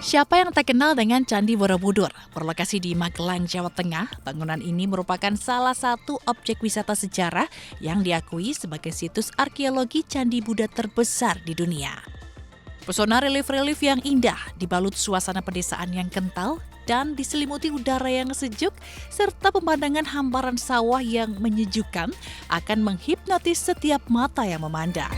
Siapa yang tak kenal dengan Candi Borobudur? Berlokasi di Magelang, Jawa Tengah, bangunan ini merupakan salah satu objek wisata sejarah yang diakui sebagai situs arkeologi candi Buddha terbesar di dunia. Pesona relief-relief yang indah, dibalut suasana pedesaan yang kental, dan diselimuti udara yang sejuk, serta pemandangan hamparan sawah yang menyejukkan, akan menghipnotis setiap mata yang memandang.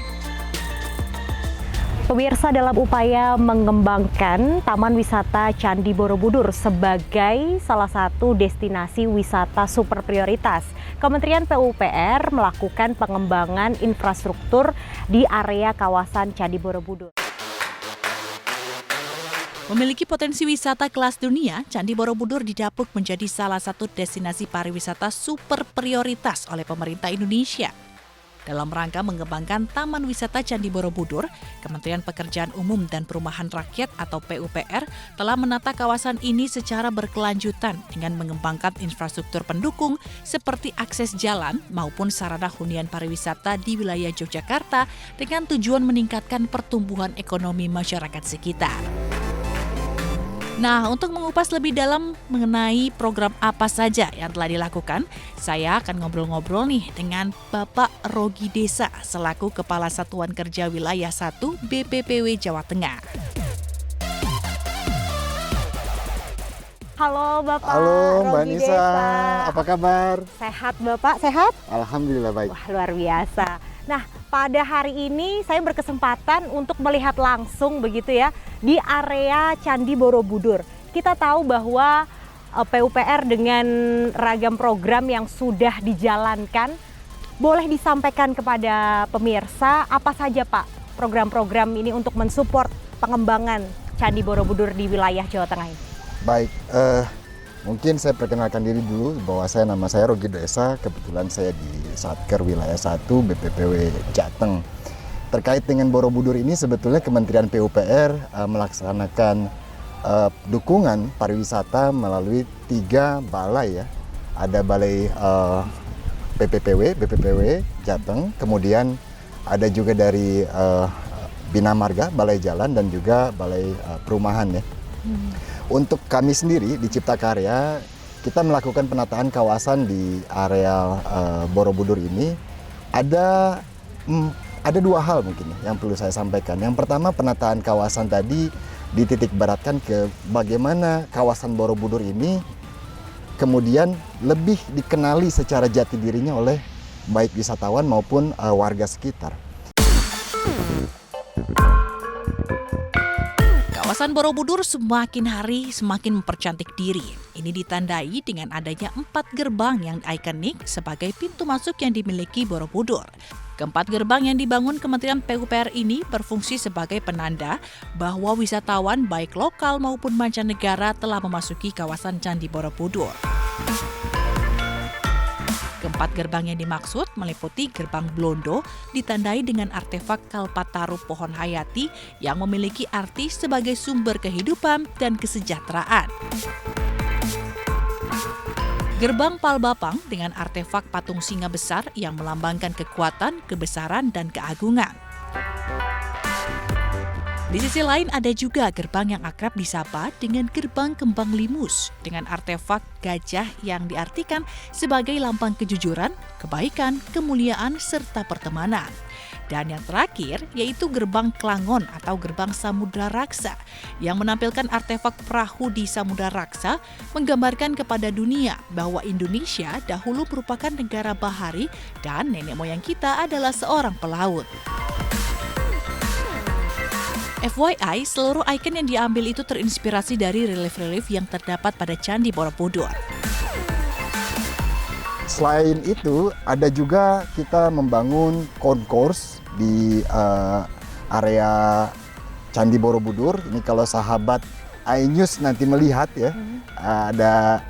Pemirsa, dalam upaya mengembangkan Taman Wisata Candi Borobudur sebagai salah satu destinasi wisata super prioritas, Kementerian PUPR melakukan pengembangan infrastruktur di area kawasan Candi Borobudur. Memiliki potensi wisata kelas dunia, Candi Borobudur didapuk menjadi salah satu destinasi pariwisata super prioritas oleh pemerintah Indonesia. Dalam rangka mengembangkan Taman Wisata Candi Borobudur, Kementerian Pekerjaan Umum dan Perumahan Rakyat atau PUPR telah menata kawasan ini secara berkelanjutan dengan mengembangkan infrastruktur pendukung seperti akses jalan maupun sarana hunian pariwisata di wilayah Yogyakarta dengan tujuan meningkatkan pertumbuhan ekonomi masyarakat sekitar. Nah, untuk mengupas lebih dalam mengenai program apa saja yang telah dilakukan, saya akan ngobrol-ngobrol nih dengan Bapak Rogi Desa selaku Kepala Satuan Kerja Wilayah 1 BPPW Jawa Tengah. Halo Bapak. Halo Mbak Rogi Nisa, Desa. apa kabar? Sehat Bapak, sehat? Alhamdulillah baik. Wah, luar biasa. Nah, pada hari ini saya berkesempatan untuk melihat langsung begitu ya di area Candi Borobudur. Kita tahu bahwa PUPR dengan ragam program yang sudah dijalankan, boleh disampaikan kepada pemirsa apa saja Pak program-program ini untuk mensupport pengembangan Candi Borobudur di wilayah Jawa Tengah ini? Baik, mungkin saya perkenalkan diri dulu bahwa nama saya Rogi Desa, kebetulan saya di Satker Wilayah 1 BPPW Jateng. Terkait dengan Borobudur ini sebetulnya Kementerian PUPR melaksanakan dukungan pariwisata melalui 3 balai ya. Ada balai BPPW Jateng, kemudian ada juga dari Bina Marga, Balai Jalan dan juga Balai Perumahan ya. Untuk kami sendiri di Cipta Karya, kita melakukan penataan kawasan di area Borobudur ini. Ada 2 hal mungkin yang perlu saya sampaikan. Yang pertama, penataan kawasan tadi dititik beratkan ke bagaimana kawasan Borobudur ini kemudian lebih dikenali secara jati dirinya oleh baik wisatawan maupun warga sekitar. Kawasan Borobudur semakin hari semakin mempercantik diri. Ini ditandai dengan adanya 4 gerbang yang ikonik sebagai pintu masuk yang dimiliki Borobudur. Keempat gerbang yang dibangun Kementerian PUPR ini berfungsi sebagai penanda bahwa wisatawan baik lokal maupun mancanegara telah memasuki kawasan Candi Borobudur. Keempat gerbang yang dimaksud meliputi gerbang Blondo ditandai dengan artefak Kalpataru pohon hayati yang memiliki arti sebagai sumber kehidupan dan kesejahteraan. Gerbang Palbapang dengan artefak patung singa besar yang melambangkan kekuatan, kebesaran, dan keagungan. Di sisi lain ada juga gerbang yang akrab disapa dengan gerbang Kembang Limus dengan artefak gajah yang diartikan sebagai lambang kejujuran, kebaikan, kemuliaan, serta pertemanan. Dan yang terakhir yaitu gerbang Klangon atau gerbang Samudra Raksa yang menampilkan artefak perahu di Samudra Raksa menggambarkan kepada dunia bahwa Indonesia dahulu merupakan negara bahari dan nenek moyang kita adalah seorang pelaut. FYI, seluruh ikon yang diambil itu terinspirasi dari relief-relief yang terdapat pada Candi Borobudur. Selain itu, ada juga kita membangun concourse di area Candi Borobudur. Ini kalau sahabat iNews nanti melihat ya, ada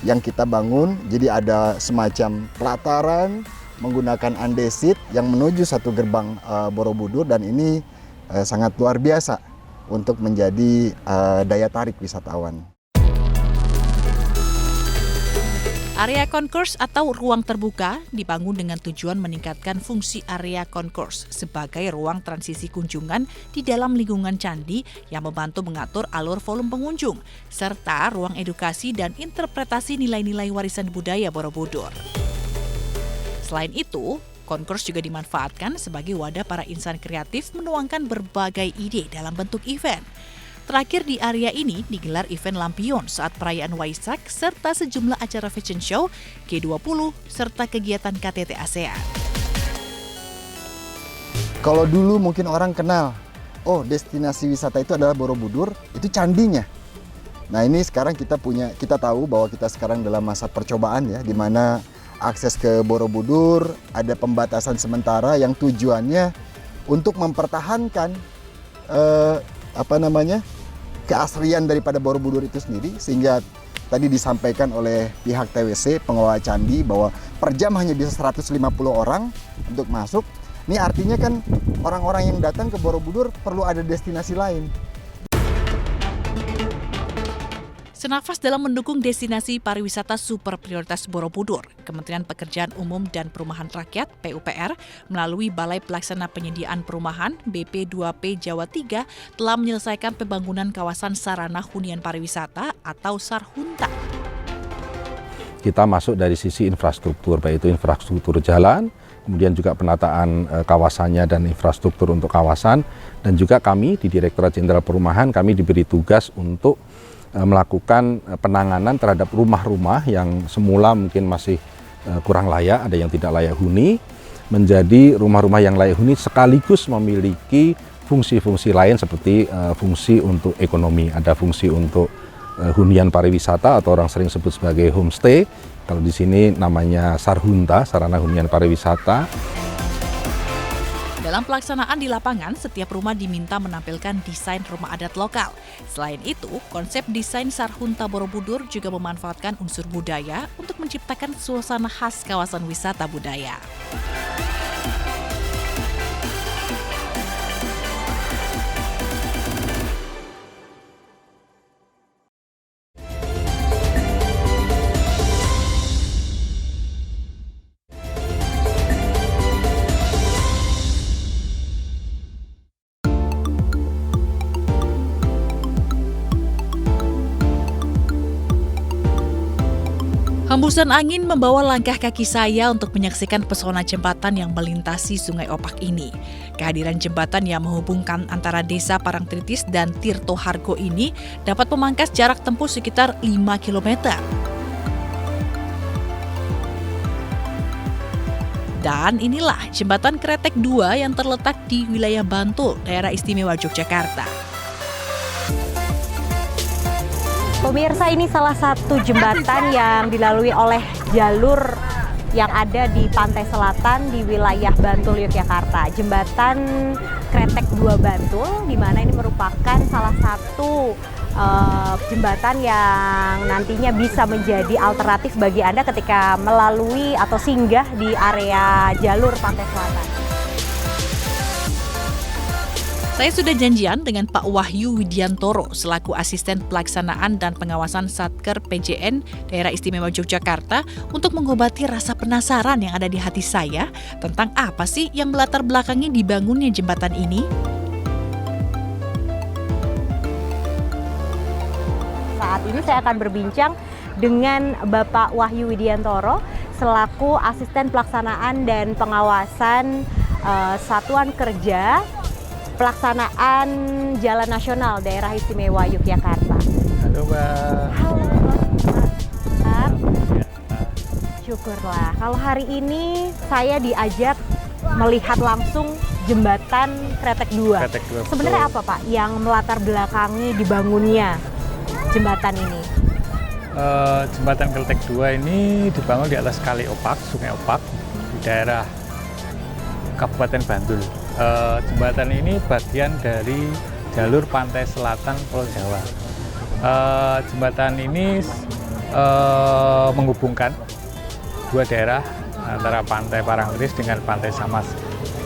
yang kita bangun. Jadi ada semacam pelataran menggunakan andesit yang menuju satu gerbang Borobudur, dan ini sangat luar biasa untuk menjadi daya tarik wisatawan. Area concourse atau ruang terbuka dibangun dengan tujuan meningkatkan fungsi area concourse sebagai ruang transisi kunjungan di dalam lingkungan candi yang membantu mengatur alur volume pengunjung, serta ruang edukasi dan interpretasi nilai-nilai warisan budaya Borobudur. Selain itu, concourse juga dimanfaatkan sebagai wadah para insan kreatif menuangkan berbagai ide dalam bentuk event. Terakhir di area ini digelar event lampion saat perayaan Waisak serta sejumlah acara fashion show, G20, serta kegiatan KTT ASEAN. Kalau dulu mungkin orang kenal, oh destinasi wisata itu adalah Borobudur, itu candinya. Nah ini sekarang kita tahu bahwa kita sekarang dalam masa percobaan ya, di mana akses ke Borobudur ada pembatasan sementara yang tujuannya untuk mempertahankan keaslian daripada Borobudur itu sendiri, sehingga tadi disampaikan oleh pihak TWC pengelola candi bahwa per jam hanya bisa 150 orang untuk masuk. Ini artinya kan orang-orang yang datang ke Borobudur perlu ada destinasi lain. Senafas dalam mendukung destinasi pariwisata super prioritas Borobudur, Kementerian Pekerjaan Umum dan Perumahan Rakyat (PUPR) melalui Balai Pelaksana Penyediaan Perumahan BP2P Jawa 3 telah menyelesaikan pembangunan kawasan sarana hunian pariwisata atau Sarhunta. Kita masuk dari sisi infrastruktur, baik itu infrastruktur jalan, kemudian juga penataan kawasannya dan infrastruktur untuk kawasan, dan juga kami di Direktorat Jenderal Perumahan kami diberi tugas untuk melakukan penanganan terhadap rumah-rumah yang semula mungkin masih kurang layak, ada yang tidak layak huni, menjadi rumah-rumah yang layak huni sekaligus memiliki fungsi-fungsi lain seperti fungsi untuk ekonomi, ada fungsi untuk hunian pariwisata atau orang sering sebut sebagai homestay, kalau di sini namanya Sarhunta, sarana hunian pariwisata. Dalam pelaksanaan di lapangan, setiap rumah diminta menampilkan desain rumah adat lokal. Selain itu, konsep desain Sarhunta Borobudur juga memanfaatkan unsur budaya untuk menciptakan suasana khas kawasan wisata budaya. Hembusan angin membawa langkah kaki saya untuk menyaksikan pesona jembatan yang melintasi Sungai Opak ini. Kehadiran jembatan yang menghubungkan antara Desa Parangtritis dan Tirto Hargo ini dapat memangkas jarak tempuh sekitar 5 km. Dan inilah jembatan Kretek 2 yang terletak di wilayah Bantul, Daerah Istimewa Yogyakarta. Pemirsa, ini salah satu jembatan yang dilalui oleh jalur yang ada di pantai selatan di wilayah Bantul, Yogyakarta. Jembatan Kretek 2 Bantul, di mana ini merupakan salah satu jembatan yang nantinya bisa menjadi alternatif bagi Anda ketika melalui atau singgah di area jalur pantai selatan. Saya sudah janjian dengan Pak Wahyu Widiantoro selaku Asisten Pelaksanaan dan Pengawasan Satker PJN Daerah Istimewa Yogyakarta untuk mengobati rasa penasaran yang ada di hati saya tentang apa sih yang melatar belakangi dibangunnya jembatan ini. Saat ini saya akan berbincang dengan Bapak Wahyu Widiantoro selaku Asisten Pelaksanaan dan Pengawasan Satuan Kerja Pelaksanaan Jalan Nasional Daerah Istimewa Yogyakarta. Halo Mbak. Halo Pak. Syukurlah. Kalau hari ini saya diajak melihat langsung jembatan Kretek 2. Kretek 2. Sebenarnya apa Pak yang melatar belakangi dibangunnya jembatan ini? Jembatan Kretek 2 ini dibangun di atas Kali Opak, Sungai Opak, di daerah Kabupaten Bantul. Jembatan ini bagian dari jalur pantai selatan Pulau Jawa. Jembatan ini menghubungkan dua daerah antara pantai Parangtritis dengan pantai Samas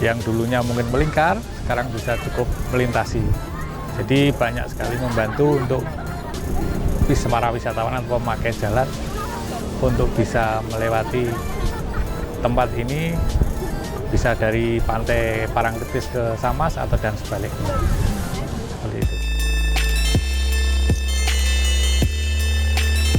yang dulunya mungkin melingkar, sekarang bisa cukup melintasi. Jadi banyak sekali membantu untuk para wisatawan atau pemakai jalan untuk bisa melewati tempat ini, bisa dari pantai Parangtritis ke Samas atau dan sebaliknya. Seperti itu.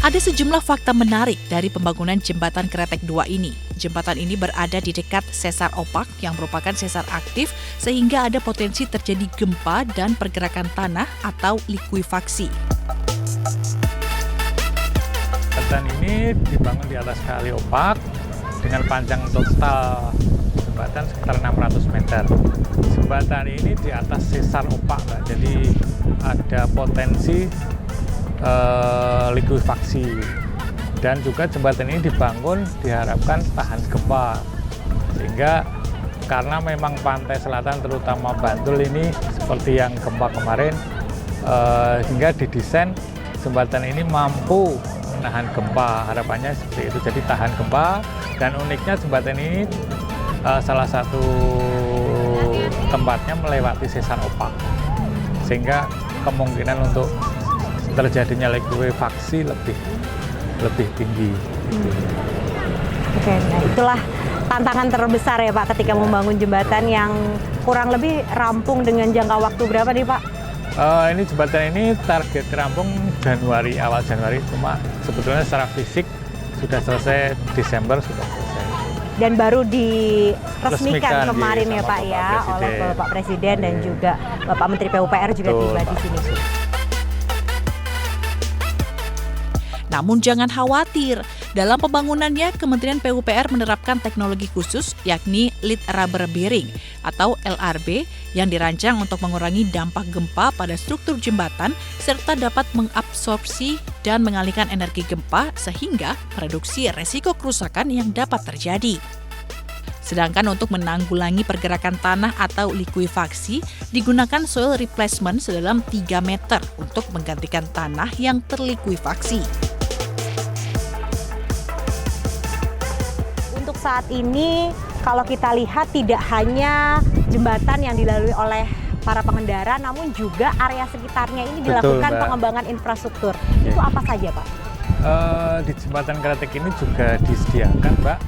Ada sejumlah fakta menarik dari pembangunan Jembatan Kretek 2 ini. Jembatan ini berada di dekat sesar opak yang merupakan sesar aktif sehingga ada potensi terjadi gempa dan pergerakan tanah atau likuifaksi. Jembatan ini dibangun di atas kali opak dengan panjang total jembatan sekitar 600 meter. Jembatan ini di atas sesar opak, Mbak. Jadi ada potensi likuifaksi, dan juga jembatan ini dibangun diharapkan tahan gempa, sehingga karena memang pantai selatan terutama Bantul ini seperti yang gempa kemarin, hingga didesain jembatan ini mampu menahan gempa, harapannya seperti itu, jadi tahan gempa. Dan uniknya jembatan ini salah satu tempatnya melewati sesar opak, sehingga kemungkinan untuk terjadinya likuifaksi lebih tinggi. Oke, nah itulah tantangan terbesar ya Pak ketika membangun jembatan yang kurang lebih rampung dengan jangka waktu berapa nih Pak? Ini jembatan ini target rampung Januari, awal Januari, cuma sebetulnya secara fisik sudah selesai Desember, sudah selesai. Dan baru diresmikan kemarin ya Pak Bapak ya Presiden. oleh Bapak Presiden dan juga Bapak Menteri PUPR juga tiba di sini. Namun jangan khawatir, dalam pembangunannya Kementerian PUPR menerapkan teknologi khusus yakni lead rubber bearing atau LRB yang dirancang untuk mengurangi dampak gempa pada struktur jembatan serta dapat mengabsorpsi dan mengalihkan energi gempa sehingga mereduksi resiko kerusakan yang dapat terjadi. Sedangkan untuk menanggulangi pergerakan tanah atau likuifaksi, digunakan soil replacement sedalam 3 meter untuk menggantikan tanah yang terlikuifaksi. Untuk saat ini kalau kita lihat tidak hanya jembatan yang dilalui oleh para pengendara, namun juga area sekitarnya ini dilakukan Mbak. pengembangan infrastruktur. Ya. Itu apa saja Pak? Di jembatan Kretek ini juga disediakan, Mbak,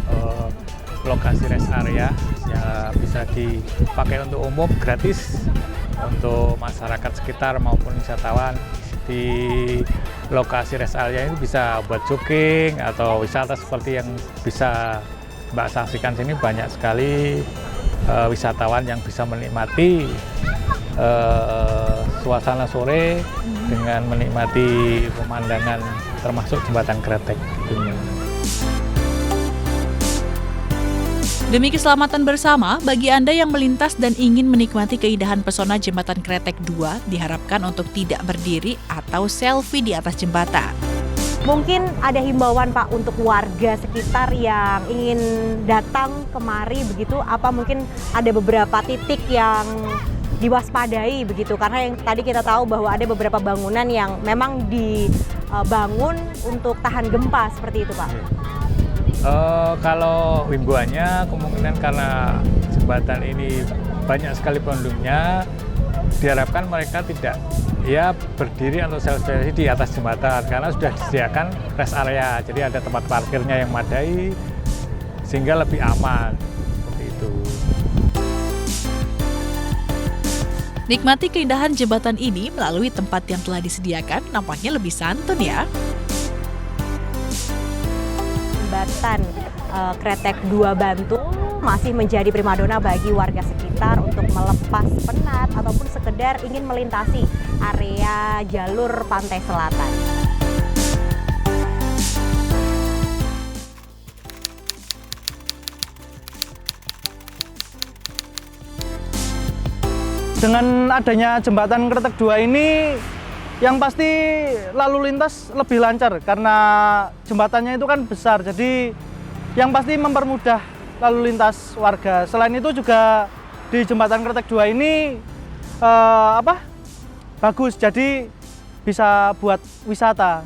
lokasi rest area yang bisa dipakai untuk umum gratis untuk masyarakat sekitar maupun wisatawan. Di lokasi rest area ini bisa buat jogging atau wisata seperti yang bisa Mbak saksikan sini, banyak sekali wisatawan yang bisa menikmati suasana sore dengan menikmati pemandangan termasuk jembatan Kretek. Demi keselamatan bersama, bagi Anda yang melintas dan ingin menikmati keindahan pesona Jembatan Kretek 2, diharapkan untuk tidak berdiri atau selfie di atas jembatan. Mungkin ada himbauan Pak untuk warga sekitar yang ingin datang kemari begitu, apa mungkin ada beberapa titik yang diwaspadai begitu, karena yang tadi kita tahu bahwa ada beberapa bangunan yang memang dibangun untuk tahan gempa seperti itu Pak. Kalau himbauannya kemungkinan karena jembatan ini banyak sekali penduduknya, diharapkan mereka tidak berdiri atau selfie di atas jembatan karena sudah disediakan rest area, jadi ada tempat parkirnya yang memadai sehingga lebih aman seperti itu. Nikmati keindahan jembatan ini melalui tempat yang telah disediakan, nampaknya lebih santun ya. Jembatan Kretek 2 Bantul masih menjadi primadona bagi warga sekitar untuk melepas penat ataupun sekedar ingin melintasi area jalur pantai selatan. Dengan adanya jembatan Kretek 2 ini, yang pasti lalu lintas lebih lancar karena jembatannya itu kan besar, jadi yang pasti mempermudah lalu lintas warga. Selain itu juga di jembatan Kretek 2 ini bagus, jadi bisa buat wisata.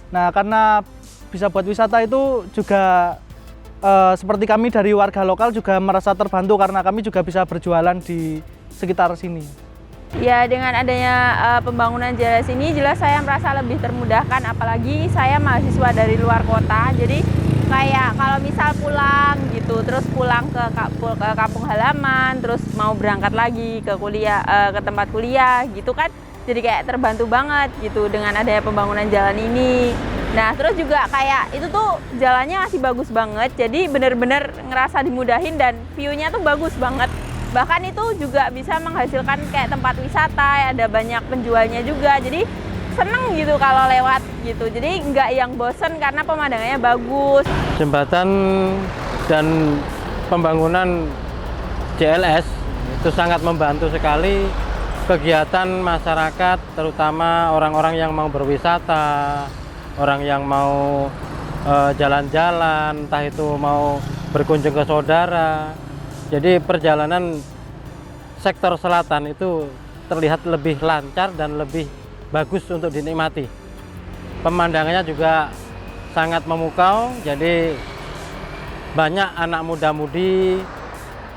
Nah, karena bisa buat wisata itu juga seperti kami dari warga lokal juga merasa terbantu karena kami juga bisa berjualan di sekitar sini. Ya, dengan adanya pembangunan jalan sini jelas saya merasa lebih termudahkan, apalagi saya mahasiswa dari luar kota. Jadi kayak kalau misal pulang gitu, terus pulang ke kampung halaman, terus mau berangkat lagi ke kuliah, ke tempat kuliah gitu kan. Jadi kayak terbantu banget gitu dengan adanya pembangunan jalan ini. Nah, terus juga kayak itu tuh jalannya masih bagus banget. Jadi bener-bener ngerasa dimudahin dan view-nya tuh bagus banget. Bahkan itu juga bisa menghasilkan kayak tempat wisata, ada banyak penjualnya juga. Jadi seneng gitu kalau lewat gitu. Jadi nggak yang bosen karena pemandangannya bagus. Jembatan dan pembangunan JLS itu sangat membantu sekali kegiatan masyarakat, terutama orang-orang yang mau berwisata, orang yang mau jalan-jalan, entah itu mau berkunjung ke saudara. Jadi perjalanan sektor selatan itu terlihat lebih lancar dan lebih bagus untuk dinikmati. Pemandangannya juga sangat memukau, jadi banyak anak muda-mudi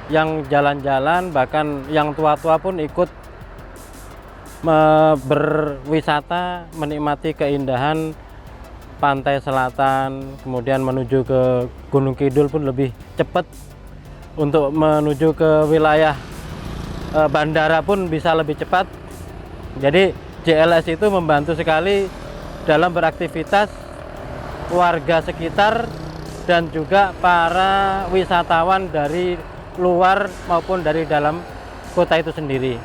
yang jalan-jalan, bahkan yang tua-tua pun ikut berwisata, menikmati keindahan pantai selatan, kemudian menuju ke Gunung Kidul pun lebih cepat. Untuk menuju ke wilayah bandara pun bisa lebih cepat. Jadi JLS itu membantu sekali dalam beraktivitas warga sekitar dan juga para wisatawan dari luar maupun dari dalam kota itu sendiri.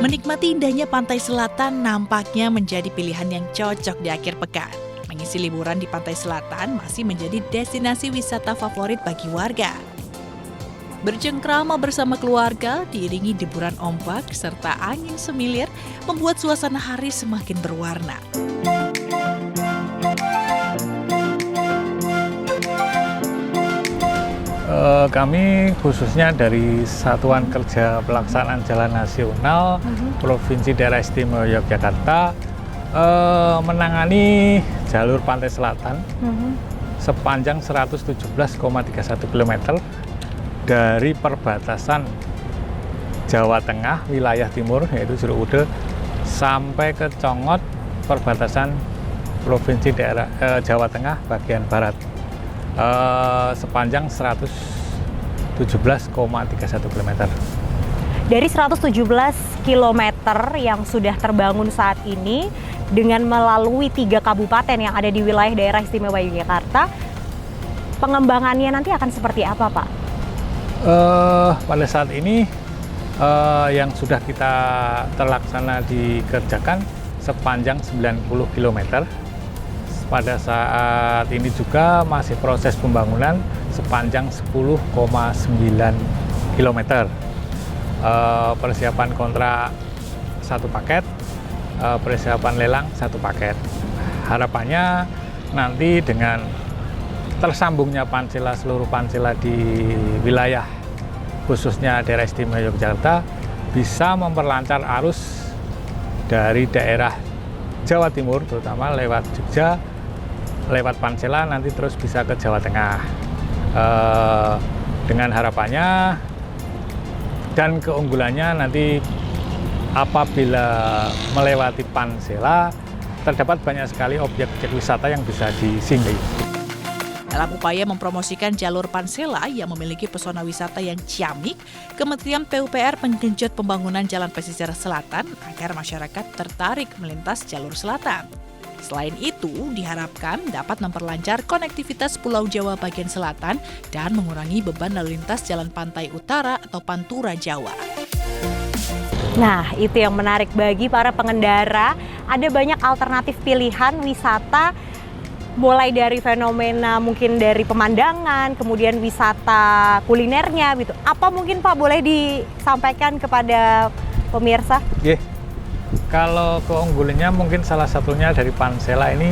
Menikmati indahnya pantai selatan nampaknya menjadi pilihan yang cocok di akhir pekan. Mengisi liburan di pantai selatan masih menjadi destinasi wisata favorit bagi warga. Bercengkrama bersama keluarga, diiringi deburan ombak serta angin semilir, membuat suasana hari semakin berwarna. Kami khususnya dari Satuan Kerja Pelaksanaan Jalan Nasional Provinsi Daerah Istimewa Yogyakarta menangani jalur pantai selatan sepanjang 117,31 km dari perbatasan Jawa Tengah wilayah timur yaitu Jeruk Ude sampai ke Congot perbatasan Provinsi Daerah Jawa Tengah bagian barat. Sepanjang 117,31 km. Dari 117 km yang sudah terbangun saat ini dengan melalui 3 kabupaten yang ada di wilayah daerah istimewa Yogyakarta, pengembangannya nanti akan seperti apa, Pak? Pada saat ini yang sudah kita terlaksana dikerjakan sepanjang 90 km. Pada saat ini juga masih proses pembangunan sepanjang 10,9 km. Persiapan kontrak 1 paket, persiapan lelang 1 paket. Harapannya nanti dengan tersambungnya Pansela, seluruh Pansela di wilayah khususnya daerah istimewa Yogyakarta bisa memperlancar arus dari daerah Jawa Timur terutama lewat Jogja, lewat Pansela nanti terus bisa ke Jawa Tengah. Dengan harapannya dan keunggulannya nanti apabila melewati Pansela terdapat banyak sekali objek-objek wisata yang bisa disinggahi. Dalam upaya mempromosikan jalur Pansela yang memiliki pesona wisata yang ciamik, Kementerian PUPR menggenjot pembangunan jalan pesisir selatan agar masyarakat tertarik melintas jalur selatan. Selain itu, diharapkan dapat memperlancar konektivitas Pulau Jawa bagian selatan dan mengurangi beban lalu lintas jalan pantai utara atau Pantura Jawa. Nah, itu yang menarik bagi para pengendara. Ada banyak alternatif pilihan wisata mulai dari fenomena mungkin dari pemandangan, kemudian wisata kulinernya gitu. Apa mungkin Pak boleh disampaikan kepada pemirsa? Kalau keunggulannya mungkin salah satunya dari Pansela ini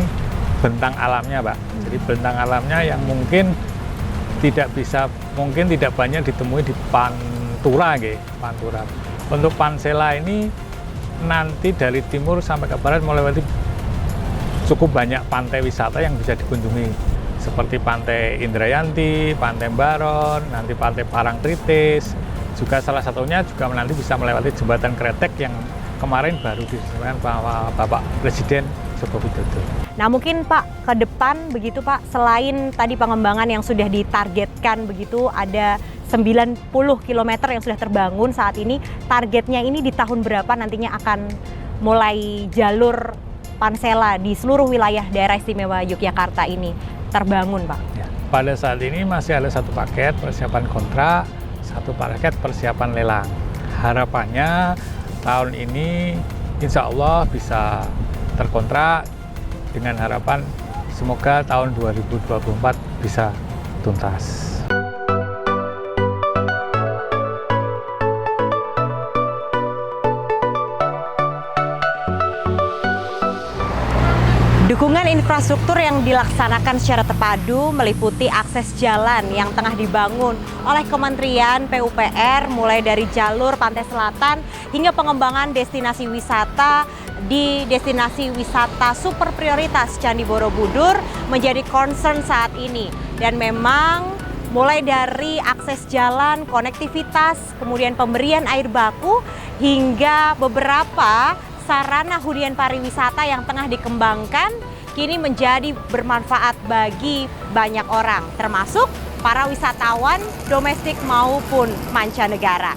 bentang alamnya, Pak. Jadi bentang alamnya yang mungkin tidak banyak ditemui di Pantura, Pantura. Untuk Pansela ini nanti dari timur sampai ke barat melewati cukup banyak pantai wisata yang bisa dikunjungi, seperti Pantai Indrayanti, Pantai Baron, nanti Pantai Parangtritis. Juga salah satunya juga nanti bisa melewati Jembatan Kretek yang kemarin baru diresmikan Bapak Presiden Joko Widodo. Nah mungkin Pak ke depan begitu Pak, selain tadi pengembangan yang sudah ditargetkan begitu, ada 90 km yang sudah terbangun saat ini, targetnya ini di tahun berapa nantinya akan mulai jalur Pansela di seluruh wilayah daerah istimewa Yogyakarta ini terbangun, Pak? Ya, pada saat ini masih ada satu paket persiapan kontrak, satu paket persiapan lelang. Harapannya tahun ini insya Allah bisa terkontrak, dengan harapan semoga tahun 2024 bisa tuntas. Dukungan infrastruktur yang dilaksanakan secara terpadu meliputi akses jalan yang tengah dibangun oleh Kementerian PUPR mulai dari jalur Pantai Selatan hingga pengembangan destinasi wisata di destinasi wisata super prioritas Candi Borobudur menjadi concern saat ini. Dan memang mulai dari akses jalan, konektivitas, kemudian pemberian air baku hingga beberapa sarana hunian pariwisata yang tengah dikembangkan kini menjadi bermanfaat bagi banyak orang, termasuk para wisatawan domestik maupun mancanegara.